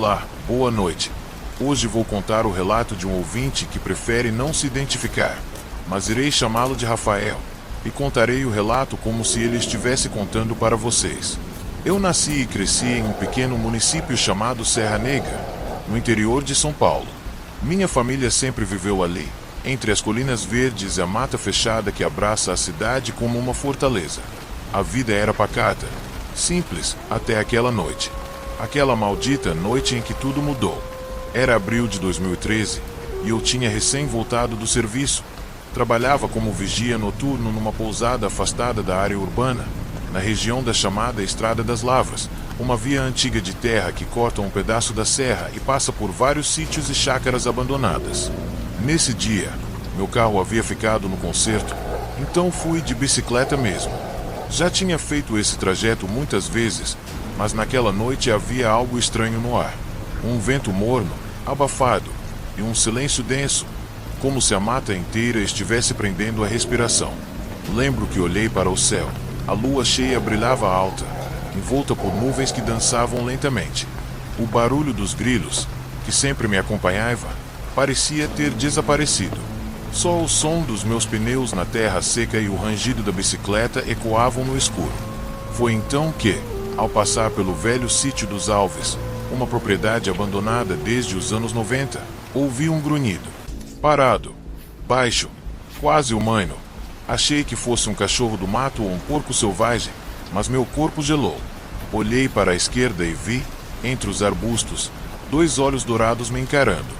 Olá, boa noite. Hoje vou contar o relato de um ouvinte que prefere não se identificar, mas irei chamá-lo de Rafael, e contarei o relato como se ele estivesse contando para vocês. Eu nasci e cresci em um pequeno município chamado Serra Negra, no interior de São Paulo. Minha família sempre viveu ali, entre as colinas verdes e a mata fechada que abraça a cidade como uma fortaleza. A vida era pacata, simples, até aquela noite. Aquela maldita noite em que tudo mudou. Era abril de 2013 e eu tinha recém voltado do serviço. Trabalhava como vigia noturno numa pousada afastada da área urbana, na região da chamada Estrada das Lavras, uma via antiga de terra que corta um pedaço da serra e passa por vários sítios e chácaras abandonadas. Nesse dia, meu carro havia ficado no conserto, então fui de bicicleta mesmo. Já tinha feito esse trajeto muitas vezes, mas naquela noite havia algo estranho no ar. Um vento morno, abafado, e um silêncio denso, como se a mata inteira estivesse prendendo a respiração. Lembro que olhei para o céu. A lua cheia brilhava alta, envolta por nuvens que dançavam lentamente. O barulho dos grilos, que sempre me acompanhava, parecia ter desaparecido. Só o som dos meus pneus na terra seca e o rangido da bicicleta ecoavam no escuro. Foi então que, ao passar pelo velho sítio dos Alves, uma propriedade abandonada desde os anos 90, ouvi um grunhido. Parado, baixo, quase humano. Achei que fosse um cachorro do mato ou um porco selvagem, mas meu corpo gelou. Olhei para a esquerda e vi, entre os arbustos, dois olhos dourados me encarando.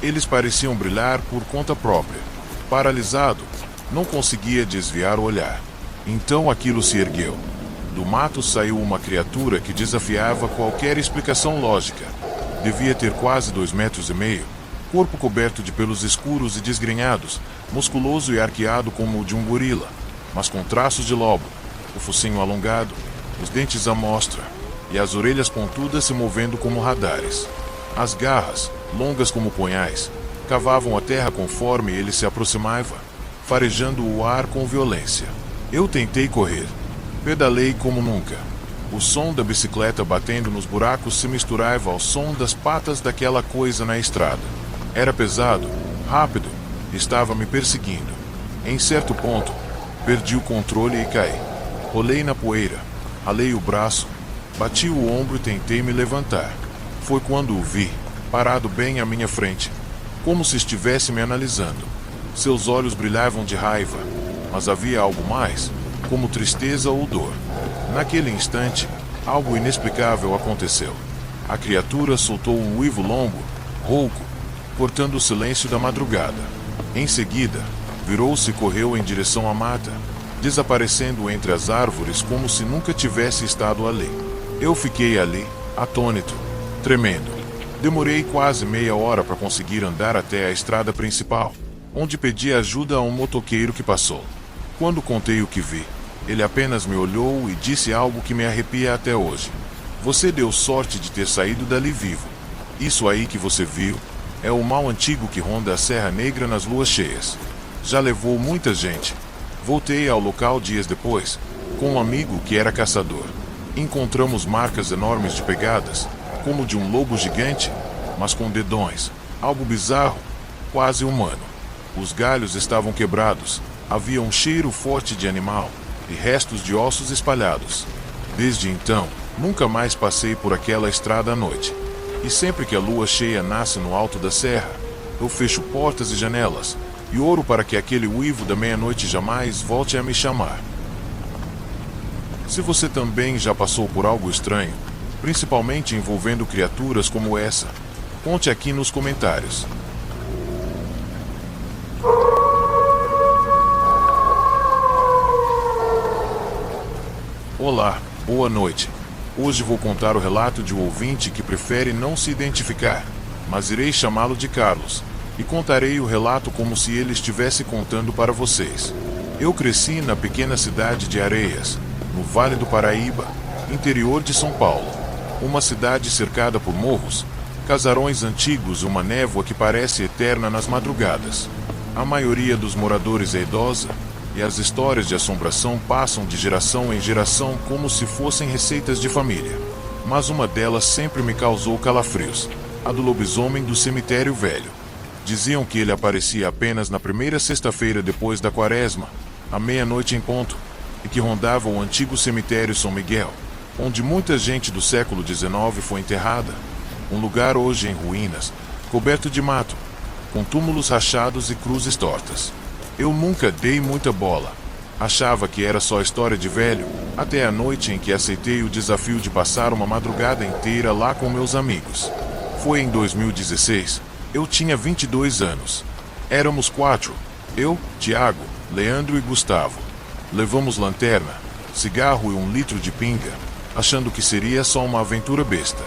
Eles pareciam brilhar por conta própria. Paralisado, não conseguia desviar o olhar. Então aquilo se ergueu. Do mato saiu uma criatura que desafiava qualquer explicação lógica. Devia ter quase 2,5 metros, corpo coberto de pelos escuros e desgrenhados, musculoso e arqueado como o de um gorila, mas com traços de lobo, o focinho alongado, os dentes à mostra, e as orelhas pontudas se movendo como radares. As garras, longas como punhais, cavavam a terra conforme ele se aproximava, farejando o ar com violência. Eu tentei correr. Pedalei como nunca. O som da bicicleta batendo nos buracos se misturava ao som das patas daquela coisa na estrada. Era pesado, rápido, estava me perseguindo. Em certo ponto, perdi o controle e caí. Rolei na poeira, ralei o braço, bati o ombro e tentei me levantar. Foi quando o vi, parado bem à minha frente, como se estivesse me analisando. Seus olhos brilhavam de raiva, mas havia algo mais, como tristeza ou dor. Naquele instante, algo inexplicável aconteceu. A criatura soltou um uivo longo, rouco, cortando o silêncio da madrugada. Em seguida, virou-se e correu em direção à mata, desaparecendo entre as árvores como se nunca tivesse estado ali. Eu fiquei ali, atônito, tremendo. Demorei quase meia hora para conseguir andar até a estrada principal, onde pedi ajuda a um motoqueiro que passou. Quando contei o que vi, ele apenas me olhou e disse algo que me arrepia até hoje. Você deu sorte de ter saído dali vivo. Isso aí que você viu é o mal antigo que ronda a Serra Negra nas luas cheias. Já levou muita gente. Voltei ao local dias depois, com um amigo que era caçador. Encontramos marcas enormes de pegadas, como de um lobo gigante, mas com dedões, algo bizarro, quase humano. Os galhos estavam quebrados, havia um cheiro forte de animal e restos de ossos espalhados. Desde então, nunca mais passei por aquela estrada à noite. E sempre que a lua cheia nasce no alto da serra, eu fecho portas e janelas e oro para que aquele uivo da meia-noite jamais volte a me chamar. Se você também já passou por algo estranho, principalmente envolvendo criaturas como essa, conte aqui nos comentários. Olá, boa noite. Hoje vou contar o relato de um ouvinte que prefere não se identificar, mas irei chamá-lo de Carlos, e contarei o relato como se ele estivesse contando para vocês. Eu cresci na pequena cidade de Areias, no Vale do Paraíba, interior de São Paulo. Uma cidade cercada por morros, casarões antigos e uma névoa que parece eterna nas madrugadas. A maioria dos moradores é idosa, e as histórias de assombração passam de geração em geração como se fossem receitas de família. mas uma delas sempre me causou calafrios: a do lobisomem do cemitério velho. Diziam que ele aparecia apenas na primeira sexta-feira depois da quaresma, à meia-noite em ponto, e que rondava o antigo cemitério São Miguel, onde muita gente do século XIX foi enterrada. Um lugar hoje em ruínas, coberto de mato, com túmulos rachados e cruzes tortas. Eu nunca dei muita bola. Achava que era só história de velho, até a noite em que aceitei o desafio de passar uma madrugada inteira lá com meus amigos. Foi em 2016. Eu tinha 22 anos. Éramos 4. Eu, Tiago, Leandro e Gustavo. Levamos lanterna, cigarro e 1 litro de pinga, achando que seria só uma aventura besta.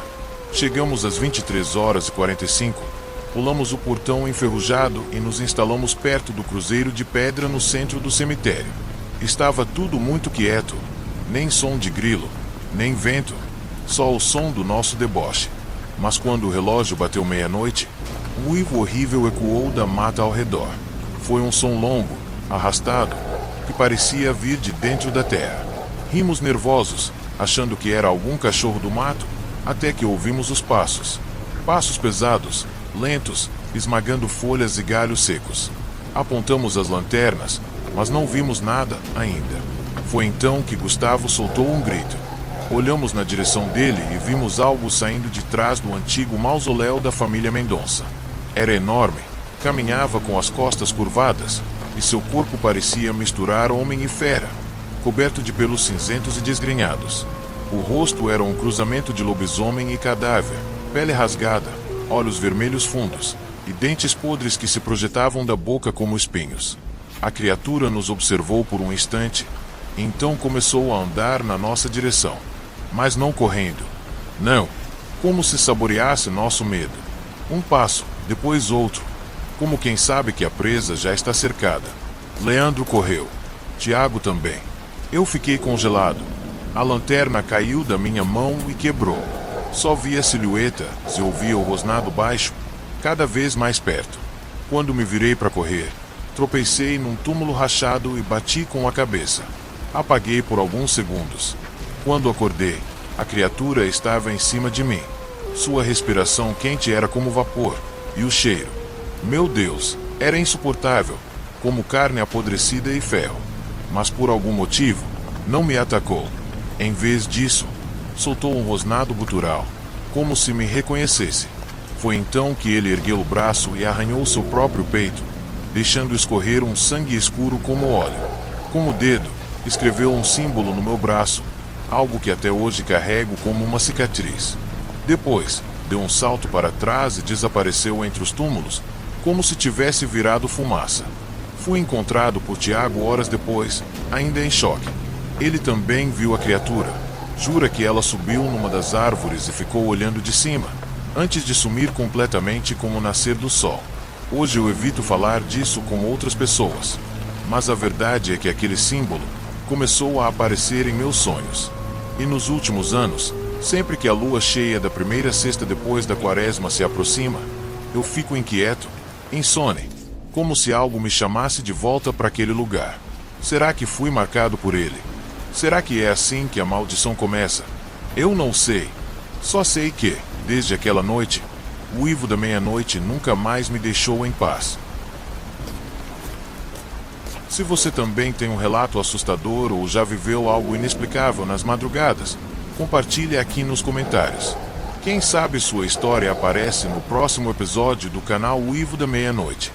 Chegamos às 23h45, pulamos o portão enferrujado e nos instalamos perto do cruzeiro de pedra no centro do cemitério. Estava tudo muito quieto, nem som de grilo, nem vento, só o som do nosso deboche. Mas quando o relógio bateu meia-noite, um uivo horrível ecoou da mata ao redor. Foi um som longo, arrastado, que parecia vir de dentro da terra. Rimos nervosos, achando que era algum cachorro do mato, até que ouvimos os passos. Passos pesados, lentos, esmagando folhas e galhos secos. Apontamos as lanternas, mas não vimos nada ainda. Foi então que Gustavo soltou um grito. Olhamos na direção dele e vimos algo saindo de trás do antigo mausoléu da família Mendonça. Era enorme, caminhava com as costas curvadas, e seu corpo parecia misturar homem e fera, coberto de pelos cinzentos e desgrenhados. O rosto era um cruzamento de lobisomem e cadáver, pele rasgada, olhos vermelhos fundos, e dentes podres que se projetavam da boca como espinhos. A criatura nos observou por um instante, e então começou a andar na nossa direção. Mas não correndo. Não, como se saboreasse nosso medo. Um passo, depois outro, como quem sabe que a presa já está cercada. Leandro correu. Tiago também. Eu fiquei congelado. A lanterna caiu da minha mão e quebrou. Só via a silhueta, se ouvia o rosnado baixo, cada vez mais perto. Quando me virei para correr, tropecei num túmulo rachado e bati com a cabeça. Apaguei por alguns segundos. Quando acordei, a criatura estava em cima de mim. Sua respiração quente era como vapor, e o cheiro, meu Deus, era insuportável, como carne apodrecida e ferro. Mas por algum motivo, não me atacou. Em vez disso, soltou um rosnado gutural, como se me reconhecesse. Foi então que ele ergueu o braço e arranhou seu próprio peito, deixando escorrer um sangue escuro como óleo. Com o dedo, escreveu um símbolo no meu braço, algo que até hoje carrego como uma cicatriz. Depois, deu um salto para trás e desapareceu entre os túmulos, como se tivesse virado fumaça. Fui encontrado por Tiago horas depois, ainda em choque. Ele também viu a criatura. Jura que ela subiu numa das árvores e ficou olhando de cima, antes de sumir completamente como o nascer do sol. Hoje eu evito falar disso com outras pessoas, mas a verdade é que aquele símbolo começou a aparecer em meus sonhos. E nos últimos anos, sempre que a lua cheia da primeira sexta depois da quaresma se aproxima, eu fico inquieto, insone, como se algo me chamasse de volta para aquele lugar. Será que fui marcado por ele? Será que é assim que a maldição começa? Eu não sei. Só sei que, desde aquela noite, o uivo da meia-noite nunca mais me deixou em paz. Se você também tem um relato assustador ou já viveu algo inexplicável nas madrugadas, compartilhe aqui nos comentários. Quem sabe sua história aparece no próximo episódio do canal Uivo da Meia-Noite.